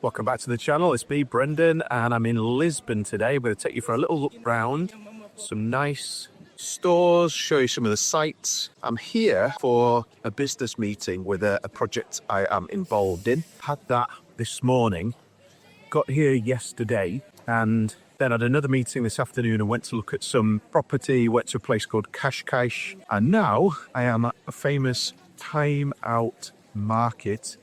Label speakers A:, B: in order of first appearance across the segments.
A: Welcome back to the channel. It's me, Brendan, and I'm in Lisbon today. I'm going to take you for a little look round, some nice stores, show you some of the sights. I'm here for a business meeting with a project I am involved in. Had that this morning, got here yesterday, and then had another meeting this afternoon and went to look at some property, went to a place called Cascais, and now I am at a famous Time Out Market,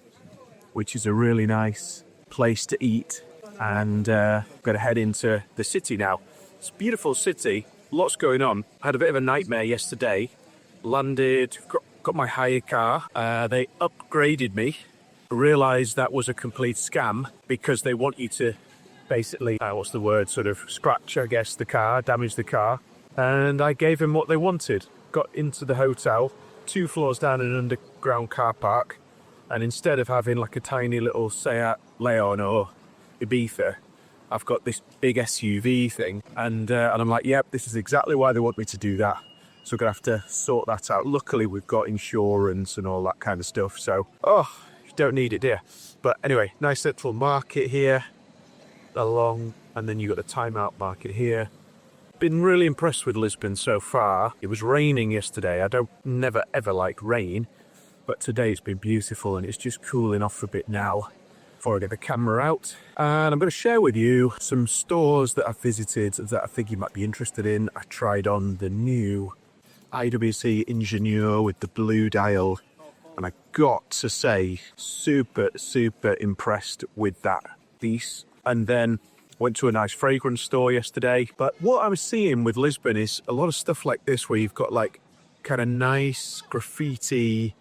A: which is a really nice place to eat, and I'm going to head into the city now. It's a beautiful city, lots going on. I had a bit of a nightmare yesterday. Landed, got my hire car. They upgraded me. Realised that was a complete scam because they want you to basically, sort of scratch, I guess, the car, damage the car. And I gave them what they wanted. Got into the hotel, 2 floors down in an underground car park. And instead of having like a tiny little Seat Leon or Ibiza, I've got this big SUV thing. And I'm like, yep, this is exactly why they want me to do that. So we're going to have to sort that out. Luckily, we've got insurance and all that kind of stuff. So, you don't need it, dear. But anyway, nice little market here along. And then you've got the Time Out Market here. Been really impressed with Lisbon so far. It was raining yesterday. I never ever like rain. But today's been beautiful and it's just cooling off a bit now before I get the camera out. And I'm going to share with you some stores that I've visited that I think you might be interested in. I tried on the new IWC Ingenieur with the blue dial. And I got to say, super impressed with that piece. And then went to a nice fragrance store yesterday. But what I was seeing with Lisbon is a lot of stuff like this where you've got like kind of nice graffiti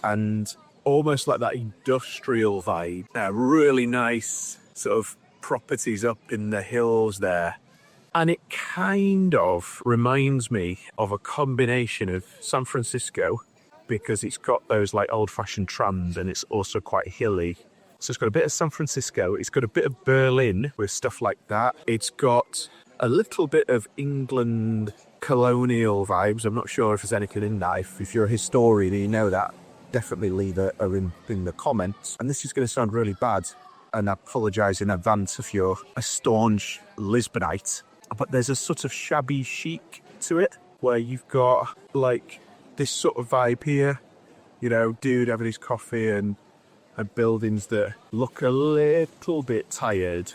A: and almost like that industrial vibe. Really nice sort of properties up in the hills there. And it kind of reminds me of a combination of San Francisco because it's got those like old-fashioned trams and it's also quite hilly. So it's got a bit of San Francisco, it's got a bit of Berlin with stuff like that. It's got a little bit of England colonial vibes. I'm not sure if there's anything in that. If you're a historian and you know that, definitely leave it in the comments. And this is going to sound really bad, and I apologise in advance if you're a staunch Lisbonite, but there's a sort of shabby chic to it, where you've got like this sort of vibe here, you know, dude having his coffee and buildings that look a little bit tired,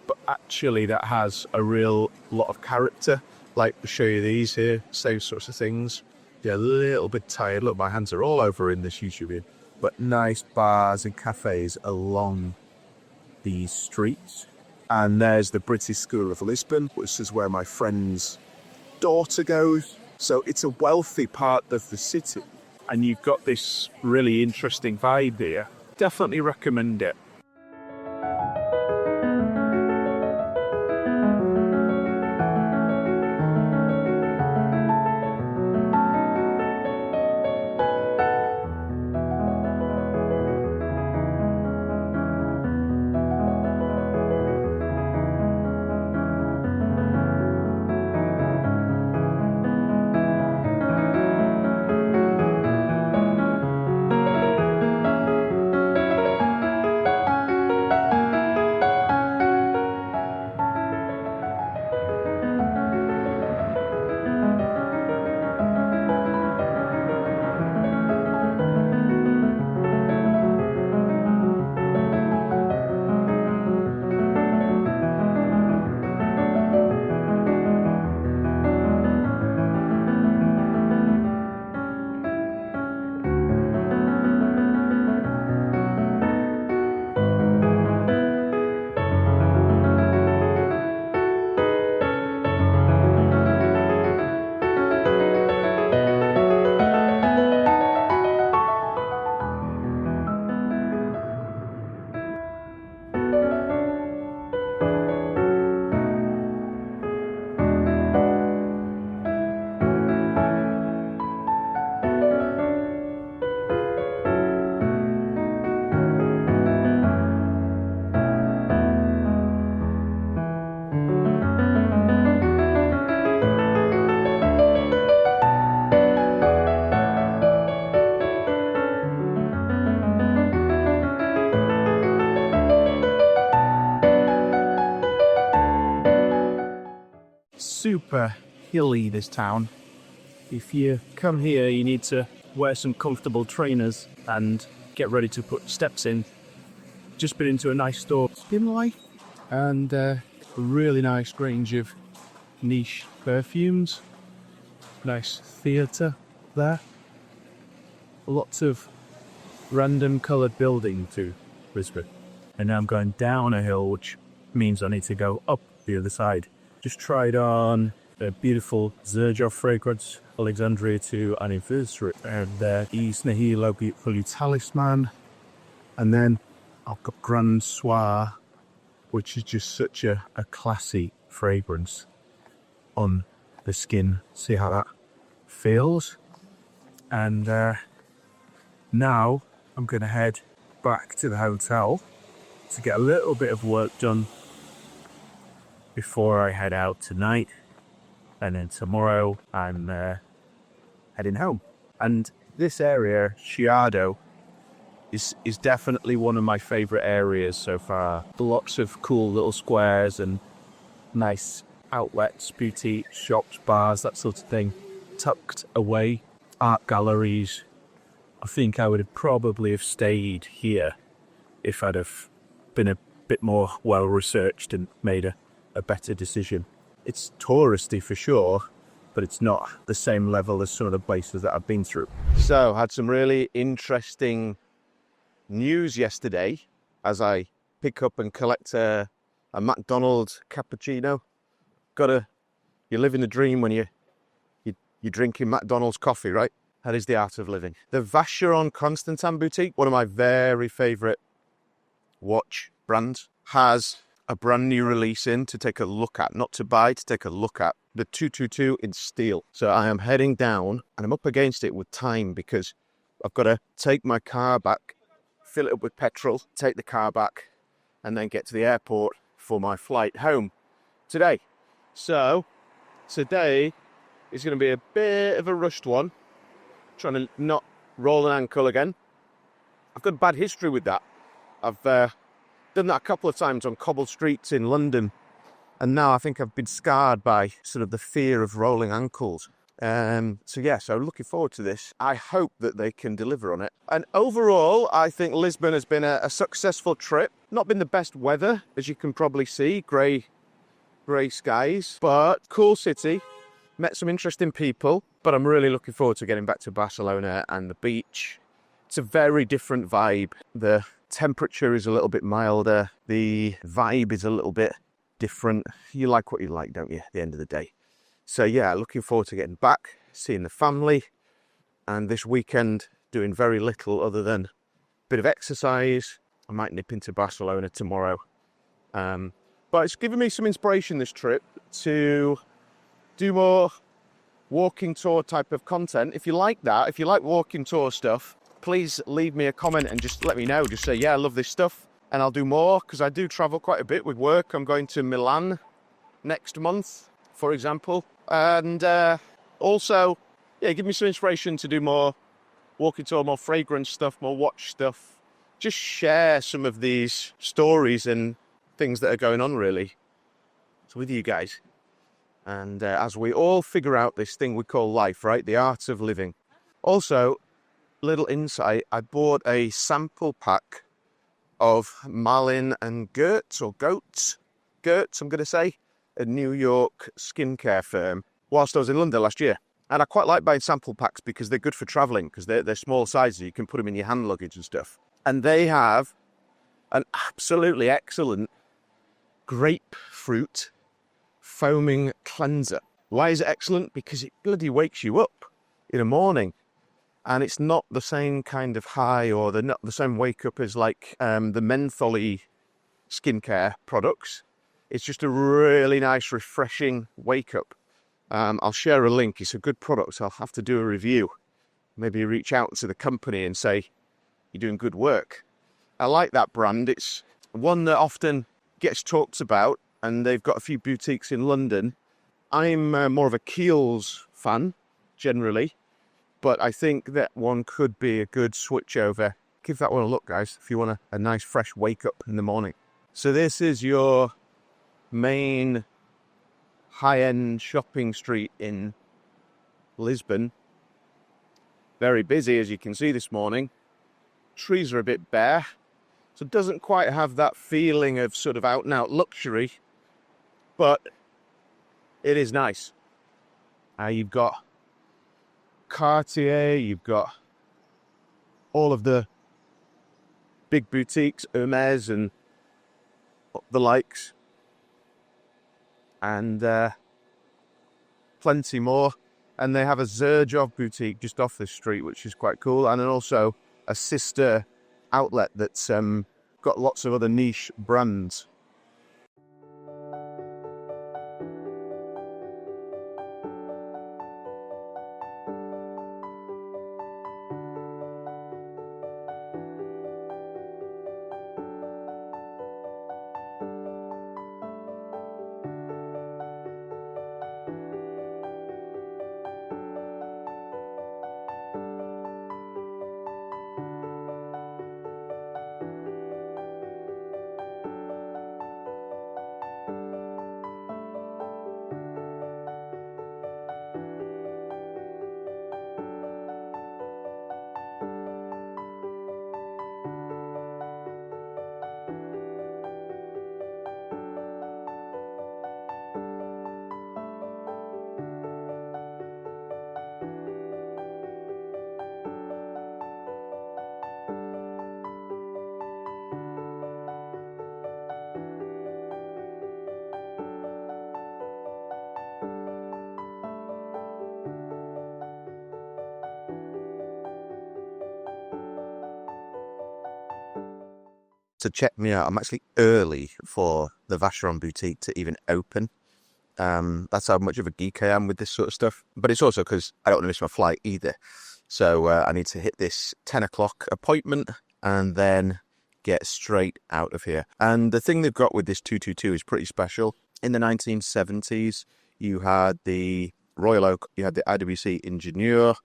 A: but actually that has a real lot of character. Like, I'll show you these here, same sorts of things. Yeah, a little bit tired. Look, my hands are all over in this YouTube video. But nice bars and cafes along these streets. And there's the British School of Lisbon, which is where my friend's daughter goes. So it's a wealthy part of the city. And you've got this really interesting vibe here. Definitely recommend it. super hilly, this town. If you come here, you need to wear some comfortable trainers and get ready to put steps in. Just been into a nice store, Skin Life, and a really nice range of niche perfumes. Nice theatre there. Lots of random coloured building to Lisbon. And now I'm going down a hill, which means I need to go up the other side. Just tried on a beautiful xerjoff fragrance, Alexandria to anniversary, and East Nihilo Beautiful Talisman. And then I've got Grand Soir, which is just such a classy fragrance on the skin. See how that feels. And now I'm going to head back to the hotel to get a little bit of work done before I head out tonight. And then tomorrow I'm heading home. And this area, Chiado, is definitely one of my favourite areas so far. Lots of cool little squares and nice outlets, boutique shops, bars, that sort of thing, tucked away. Art galleries. I think I would have probably stayed here if I'd have been a bit more well researched and made a better decision. It's touristy for sure, but it's not the same level as some of the places that I've been through. So I had some really interesting news yesterday as I pick up and collect a McDonald's cappuccino. You're living a dream when you're drinking McDonald's coffee, right? That is the art of living. The Vacheron Constantin boutique, one of my very favourite watch brands, has a brand new release in to take a look at, not to buy, to take a look at. The 222 in steel. So I am heading down and I'm up against it with time because I've got to take my car back, fill it up with petrol, take the car back, and then get to the airport for my flight home today. So today is going to be a bit of a rushed one, trying to not roll an ankle again. I've got a bad history with that. I've done that a couple of times on cobbled streets in London, and now I think I've been scarred by sort of the fear of rolling ankles. So looking forward to this. I hope that they can deliver on it. And overall, I think Lisbon has been a successful trip. Not been the best weather, as you can probably see, grey skies, but cool city. Met some interesting people, but I'm really looking forward to getting back to Barcelona and the beach. It's a very different vibe. The temperature is a little bit milder. The vibe is a little bit different. You like what you like, don't you, at the end of the day? So yeah, looking forward to getting back, seeing the family, and this weekend doing very little other than a bit of exercise. I might nip into Barcelona tomorrow. But it's given me some inspiration, this trip, to do more walking tour type of content. If you like that, if you like walking tour stuff, please leave me a comment and just let me know. Just say, yeah, I love this stuff, and I'll do more, because I do travel quite a bit with work. I'm going to Milan next month, for example. And also, yeah, give me some inspiration to do more walking tour, more fragrance stuff, more watch stuff. Just share some of these stories and things that are going on, really, so with you guys. And as we all figure out this thing we call life, right? The art of living. Also, little insight, I bought a sample pack of Malin and Goetz, I'm going to say, a New York skincare firm, whilst I was in London last year. And I quite like buying sample packs because they're good for travelling, because they're small sizes. You can put them in your hand luggage and stuff. And they have an absolutely excellent grapefruit foaming cleanser. Why is it excellent? Because it bloody wakes you up in the morning, and it's not the same kind of high, or not the same wake up as like the mentholy skincare products. It's just a really nice, refreshing wake up. I'll share a link. It's a good product. I'll have to do a review. Maybe reach out to the company and say, you're doing good work. I like that brand. It's one that often gets talked about, and they've got a few boutiques in London. I'm more of a Kiehl's fan, generally, but I think that one could be a good switch over. Give that one a look, guys, if you want a nice, fresh wake up in the morning. So this is your main high-end shopping street in Lisbon. Very busy, as you can see this morning. Trees are a bit bare, so it doesn't quite have that feeling of sort of out-and-out luxury, but it is nice. You've got Cartier, you've got all of the big boutiques, Hermes and the likes, and plenty more. And they have a xerjoff boutique just off this street, which is quite cool, and then also a sister outlet that's got lots of other niche brands. To check me out, I'm actually early for the Vacheron boutique to even open. That's how much of a geek I am with this sort of stuff. But it's also because I don't want to miss my flight either. So I need to hit this 10 o'clock appointment and then get straight out of here. And the thing they've got with this 222 is pretty special. In the 1970s, you had the Royal Oak, you had the IWC Ingenieur,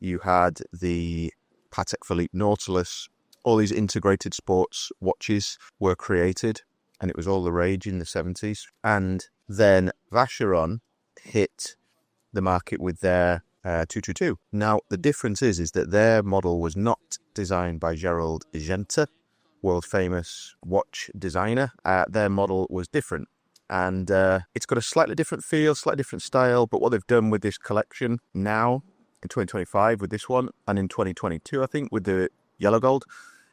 A: you had the Patek Philippe Nautilus. All these integrated sports watches were created, and it was all the rage in the 70s. And then Vacheron hit the market with their 222. Now, the difference is that their model was not designed by Gerald Gente, world famous watch designer. Their model was different, and it's got a slightly different feel, slightly different style. But what they've done with this collection now in 2025 with this one, and in 2022, I think, with the yellow gold,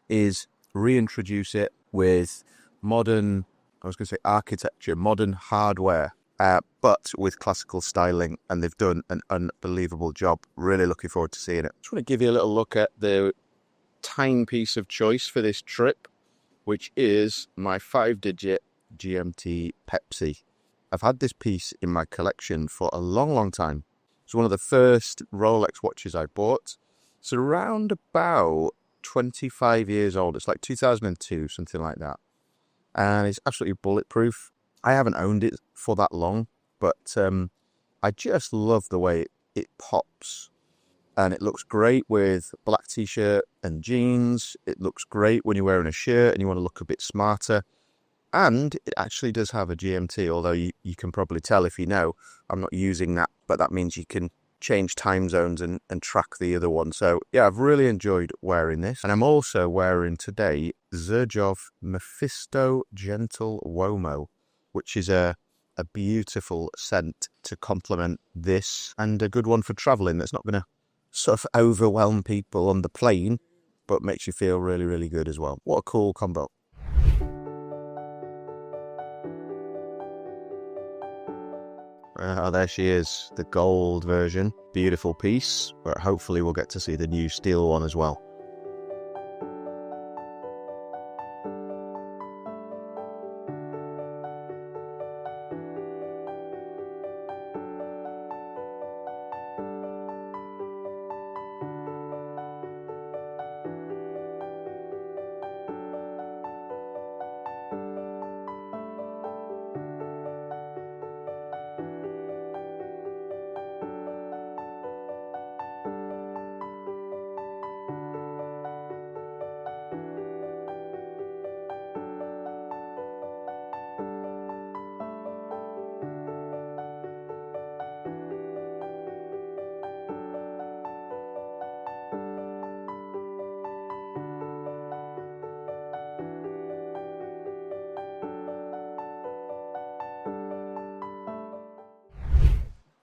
A: is reintroduce it with modern, I was going to say architecture, modern hardware, but with classical styling, and they've done an unbelievable job. Really looking forward to seeing it. Just want to give you a little look at the timepiece of choice for this trip, which is my 5-digit GMT Pepsi. I've had this piece in my collection for a long, long time. It's one of the first Rolex watches I bought. It's around about 25 years old. It's like 2002, something like that. And it's absolutely bulletproof. I haven't owned it for that long, but I just love the way it pops. And it looks great with black t-shirt and jeans. It looks great when you're wearing a shirt and you want to look a bit smarter. And it actually does have a GMT, although you can probably tell if you know, I'm not using that, but that means you can change time zones and track the other one. So yeah, I've really enjoyed wearing this. And I'm also wearing today xerjoff Mephisto Gentle Uomo, which is a beautiful scent to complement this, and a good one for traveling that's not going to sort of overwhelm people on the plane, but makes you feel really, really good as well. What a cool combo. There she is, the gold version. Beautiful piece, but hopefully we'll get to see the new steel one as well.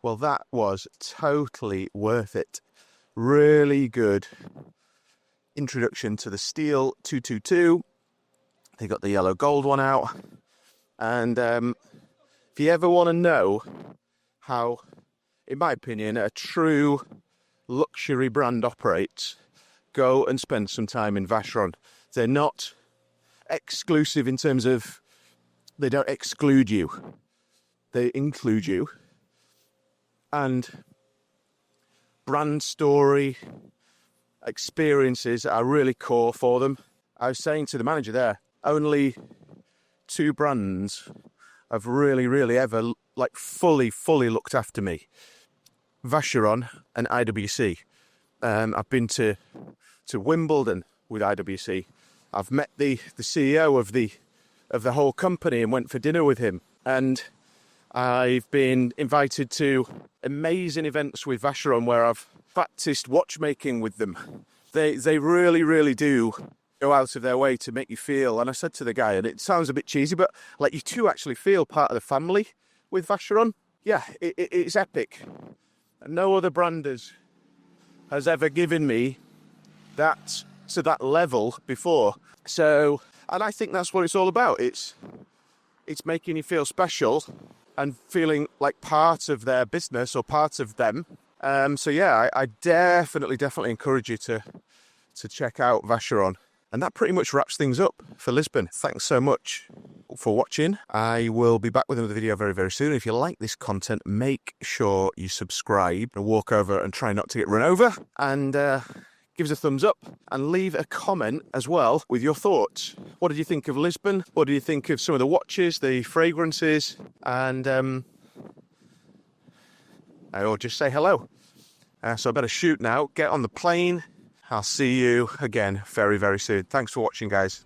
A: Well, that was totally worth it. Really good introduction to the steel 222. They got the yellow gold one out. And if you ever want to know how, in my opinion, a true luxury brand operates, go and spend some time in Vacheron. They're not exclusive in terms of, they don't exclude you. They include you. And brand story, experiences are really core for them. I was saying to the manager there, only 2 brands have really ever like fully looked after me. Vacheron and IWC. I've been to Wimbledon with IWC. I've met the CEO of the whole company and went for dinner with him. And I've been invited to amazing events with Vacheron where I've practiced watchmaking with them. They really do go out of their way to make you feel, and I said to the guy, and it sounds a bit cheesy, but like you two actually feel part of the family with Vacheron. Yeah, it's epic. And no other brand has ever given me that to that level before. So, and I think that's what it's all about. It's making you feel special and feeling like part of their business or part of them. So yeah, I definitely encourage you to check out Vacheron. And that pretty much wraps things up for Lisbon. Thanks so much for watching. I will be back with another video very soon. If you like this content, make sure you subscribe and walk over and try not to get run over. And give us a thumbs up and leave a comment as well with your thoughts. What did you think of Lisbon? What did you think of some of the watches, the fragrances? And or just say hello. So I better shoot now, get on the plane. I'll see you again very soon. Thanks for watching, guys.